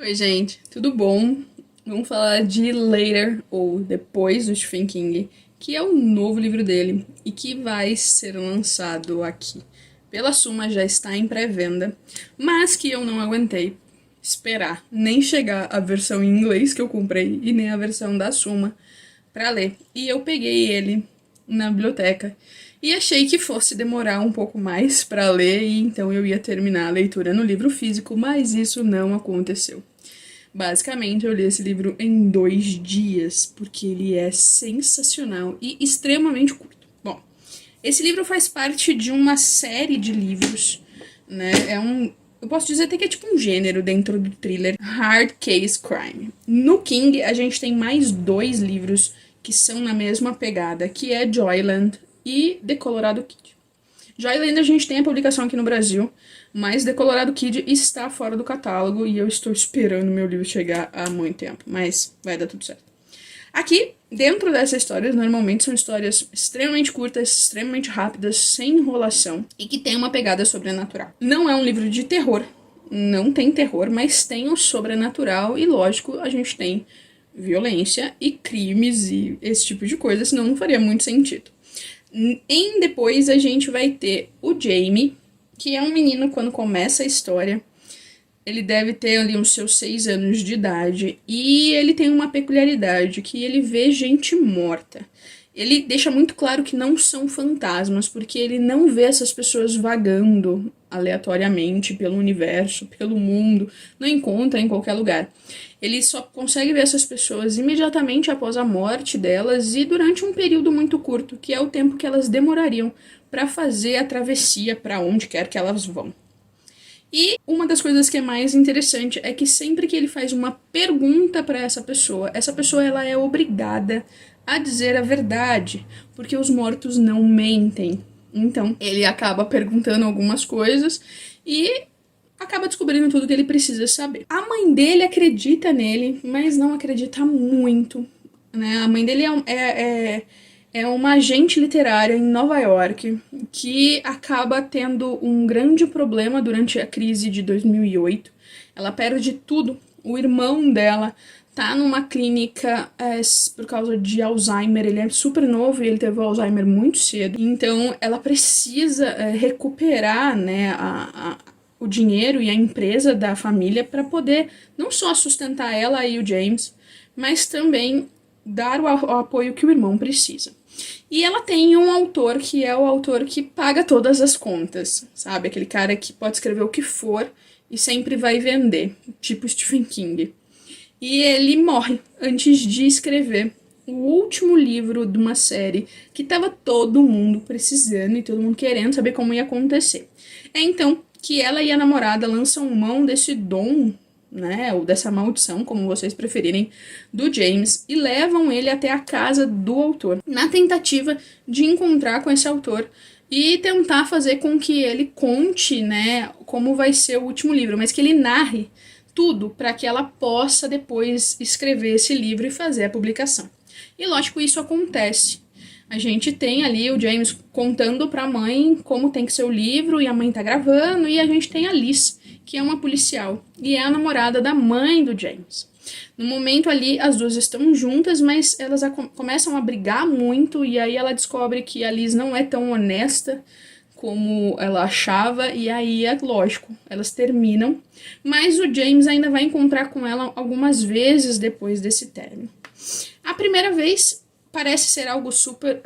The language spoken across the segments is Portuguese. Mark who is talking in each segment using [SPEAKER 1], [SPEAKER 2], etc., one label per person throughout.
[SPEAKER 1] Oi, gente, tudo bom? Vamos falar de Later, ou Depois, do Stephen King, que é o novo livro dele e que vai ser lançado aqui pela Suma, já está em pré-venda, mas que eu não aguentei esperar nem chegar a versão em inglês que eu comprei e nem a versão da Suma para ler. E eu peguei ele na biblioteca e achei que fosse demorar um pouco mais para ler e então eu ia terminar a leitura no livro físico, mas isso não aconteceu. Basicamente, eu li esse livro em 2 dias, porque ele é sensacional e extremamente curto. Bom, esse livro faz parte de uma série de livros, né? Eu posso dizer até que é tipo um gênero dentro do thriller Hard Case Crime. No King, a gente tem mais 2 livros que são na mesma pegada, que é Joyland e The Colorado Kid. Joyland a gente tem a publicação aqui no Brasil, mas The Colorado Kid está fora do catálogo e eu estou esperando meu livro chegar há muito tempo, mas vai dar tudo certo. Aqui, dentro dessas histórias, normalmente são histórias extremamente curtas, extremamente rápidas, sem enrolação e que tem uma pegada sobrenatural. Não é um livro de terror, não tem terror, mas tem o sobrenatural e, lógico, a gente tem violência e crimes e esse tipo de coisa, senão não faria muito sentido. Depois a gente vai ter o Jamie, que é um menino quando começa a história. Ele deve ter ali uns seus 6 anos de idade e ele tem uma peculiaridade, que ele vê gente morta. Ele deixa muito claro que não são fantasmas, porque ele não vê essas pessoas vagando aleatoriamente pelo universo, pelo mundo, não encontra em qualquer lugar. Ele só consegue ver essas pessoas imediatamente após a morte delas e durante um período muito curto, que é o tempo que elas demorariam para fazer a travessia para onde quer que elas vão. E uma das coisas que é mais interessante é que sempre que ele faz uma pergunta para essa pessoa ela é obrigada a dizer a verdade, porque os mortos não mentem. Então, ele acaba perguntando algumas coisas e acaba descobrindo tudo que ele precisa saber. A mãe dele acredita nele, mas não acredita muito, né? A mãe dele é uma agente literária em Nova York que acaba tendo um grande problema durante a crise de 2008. Ela perde tudo. O irmão dela tá numa clínica por causa de Alzheimer. Ele é super novo e ele teve o Alzheimer muito cedo. Então ela precisa recuperar, né, o dinheiro e a empresa da família para poder não só sustentar ela e o James, mas também dar o apoio que o irmão precisa. E ela tem um autor que é o autor que paga todas as contas, sabe? Aquele cara que pode escrever o que for e sempre vai vender, tipo Stephen King. E ele morre antes de escrever o último livro de uma série que tava todo mundo precisando e todo mundo querendo saber como ia acontecer. É então que ela e a namorada lançam mão desse dom, né, ou dessa maldição, como vocês preferirem, do James, e levam ele até a casa do autor, na tentativa de encontrar com esse autor e tentar fazer com que ele conte, né, como vai ser o último livro, mas que ele narre tudo para que ela possa depois escrever esse livro e fazer a publicação. E lógico, isso acontece. A gente tem ali o James contando para a mãe como tem que ser o livro, e a mãe tá gravando, e a gente tem a Liz, que é uma policial, e é a namorada da mãe do James. No momento ali, as duas estão juntas, mas elas começam a brigar muito, e aí ela descobre que a Liz não é tão honesta como ela achava, e aí é lógico, elas terminam, mas o James ainda vai encontrar com ela algumas vezes depois desse término. A primeira vez parece ser algo super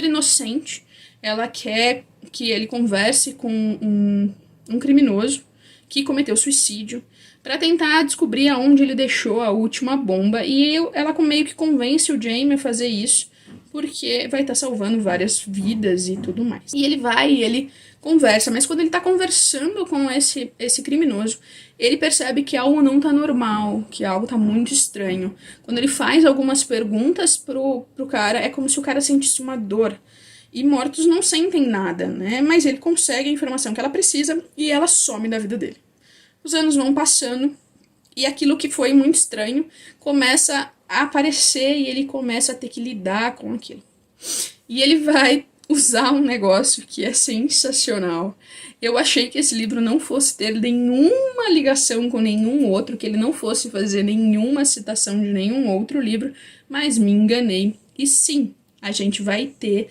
[SPEAKER 1] inocente. Ela quer que ele converse com um criminoso que cometeu suicídio para tentar descobrir aonde ele deixou a última bomba, e ela meio que convence o Jamie a fazer isso porque vai estar salvando várias vidas e tudo mais. E ele conversa, mas quando ele tá conversando com esse criminoso, ele percebe que algo não tá normal, que algo tá muito estranho. Quando ele faz algumas perguntas pro cara, é como se o cara sentisse uma dor. E mortos não sentem nada, né? Mas ele consegue a informação que ela precisa e ela some da vida dele. Os anos vão passando e aquilo que foi muito estranho começa a aparecer e ele começa a ter que lidar com aquilo. E ele vai usar um negócio que é sensacional. Eu achei que esse livro não fosse ter nenhuma ligação com nenhum outro, que ele não fosse fazer nenhuma citação de nenhum outro livro, mas me enganei. E sim, a gente vai ter,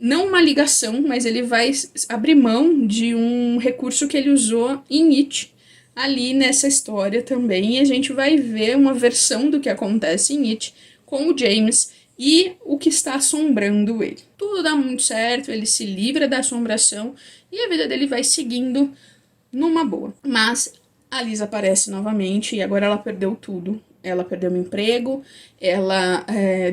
[SPEAKER 1] não uma ligação, mas ele vai abrir mão de um recurso que ele usou em It, ali nessa história também, e a gente vai ver uma versão do que acontece em It com o James e o que está assombrando ele. Tudo dá muito certo, ele se livra da assombração e a vida dele vai seguindo numa boa. Mas a Liz aparece novamente e agora ela perdeu tudo. Ela perdeu o emprego,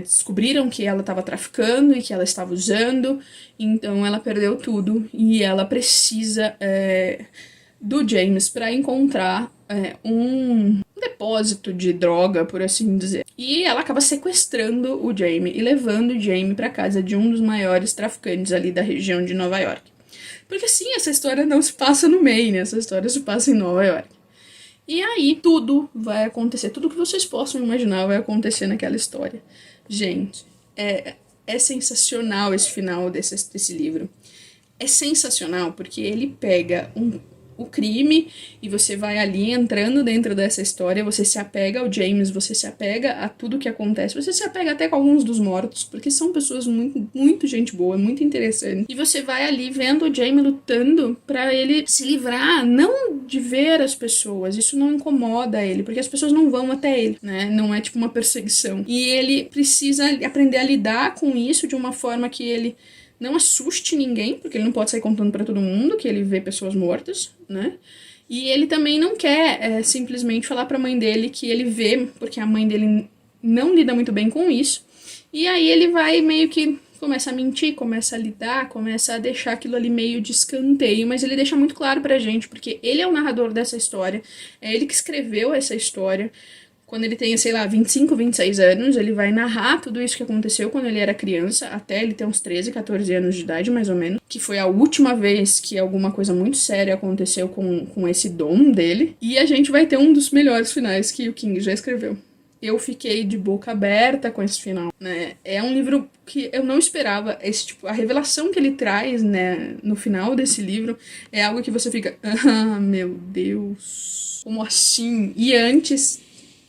[SPEAKER 1] descobriram que ela estava traficando e que ela estava usando, então ela perdeu tudo e ela precisa do James para encontrar um depósito de droga, por assim dizer. E ela acaba sequestrando o Jamie e levando o Jamie para casa de um dos maiores traficantes ali da região de Nova York. Porque sim, essa história não se passa no Maine, essa história se passa em Nova York. E aí tudo vai acontecer, tudo que vocês possam imaginar vai acontecer naquela história. Gente, é sensacional esse final desse livro. É sensacional porque ele pega o crime e você vai ali entrando dentro dessa história, você se apega ao James, você se apega a tudo que acontece, você se apega até com alguns dos mortos, porque são pessoas muito, muito gente boa, muito interessante. E você vai ali vendo o James lutando pra ele se livrar, não de ver as pessoas, isso não incomoda ele, porque as pessoas não vão até ele, né? Não é tipo uma perseguição. E ele precisa aprender a lidar com isso de uma forma que ele não assuste ninguém, porque ele não pode sair contando pra todo mundo que ele vê pessoas mortas, né? E ele também não quer simplesmente falar pra mãe dele que ele vê, porque a mãe dele não lida muito bem com isso. E aí ele vai meio que começa a mentir, começa a lidar, começa a deixar aquilo ali meio de escanteio, mas ele deixa muito claro pra gente, porque ele é o narrador dessa história, é ele que escreveu essa história. Quando ele tem, sei lá, 25, 26 anos, ele vai narrar tudo isso que aconteceu quando ele era criança, até ele ter uns 13, 14 anos de idade, mais ou menos. Que foi a última vez que alguma coisa muito séria aconteceu com esse dom dele. E a gente vai ter um dos melhores finais que o King já escreveu. Eu fiquei de boca aberta com esse final, né? É um livro que eu não esperava. A revelação que ele traz, né, no final desse livro é algo que você fica... Ah, meu Deus... Como assim? E antes...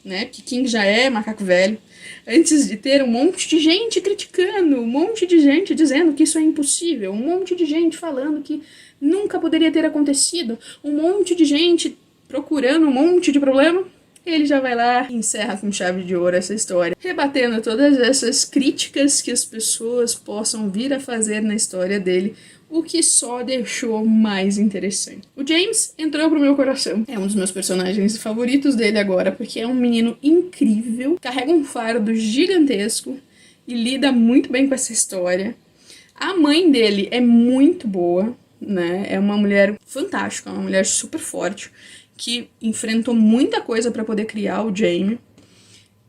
[SPEAKER 1] né, que King já é macaco velho, antes de ter um monte de gente criticando, um monte de gente dizendo que isso é impossível, um monte de gente falando que nunca poderia ter acontecido, um monte de gente procurando um monte de problema, ele já vai lá e encerra com chave de ouro essa história, rebatendo todas essas críticas que as pessoas possam vir a fazer na história dele, o que só deixou mais interessante. O James entrou pro meu coração. É um dos meus personagens favoritos dele agora, porque é um menino incrível, carrega um fardo gigantesco e lida muito bem com essa história. A mãe dele é muito boa, né? É uma mulher fantástica, uma mulher super forte, que enfrentou muita coisa para poder criar o Jamie.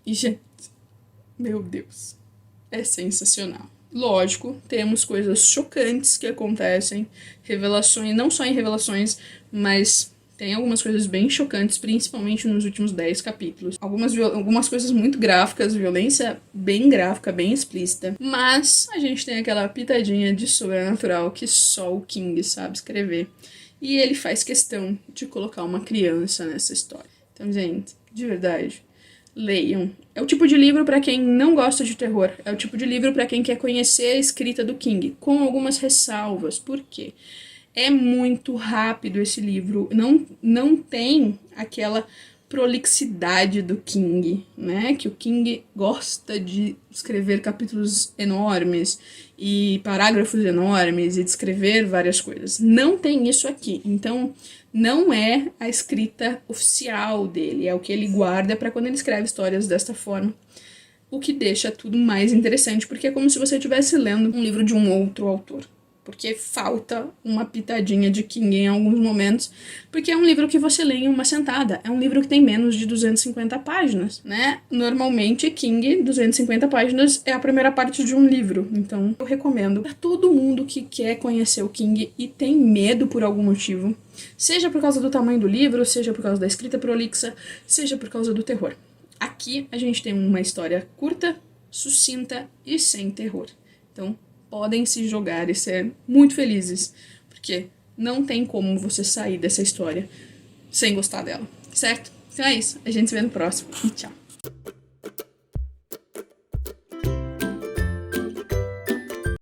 [SPEAKER 1] E, gente, meu Deus, é sensacional. Lógico, temos coisas chocantes que acontecem, revelações, não só em revelações, mas tem algumas coisas bem chocantes, principalmente nos últimos 10 capítulos. Algumas coisas muito gráficas, violência bem gráfica, bem explícita. Mas a gente tem aquela pitadinha de sobrenatural que só o King sabe escrever. E ele faz questão de colocar uma criança nessa história. Então, gente, de verdade, leiam. É o tipo de livro para quem não gosta de terror. É o tipo de livro para quem quer conhecer a escrita do King, com algumas ressalvas. Por quê? É muito rápido esse livro. Não tem aquela prolixidade do King, né? Que o King gosta de escrever capítulos enormes e parágrafos enormes e descrever várias coisas. Não tem isso aqui. Então, não é a escrita oficial dele, é o que ele guarda para quando ele escreve histórias desta forma. O que deixa tudo mais interessante, porque é como se você estivesse lendo um livro de um outro autor. Porque falta uma pitadinha de King em alguns momentos, porque é um livro que você lê em uma sentada, é um livro que tem menos de 250 páginas, né? Normalmente, King, 250 páginas é a primeira parte de um livro, então eu recomendo para todo mundo que quer conhecer o King e tem medo por algum motivo, seja por causa do tamanho do livro, seja por causa da escrita prolixa, seja por causa do terror. Aqui a gente tem uma história curta, sucinta e sem terror. Então, podem se jogar e ser muito felizes, porque não tem como você sair dessa história sem gostar dela, certo? Então é isso, a gente se vê no próximo. Tchau!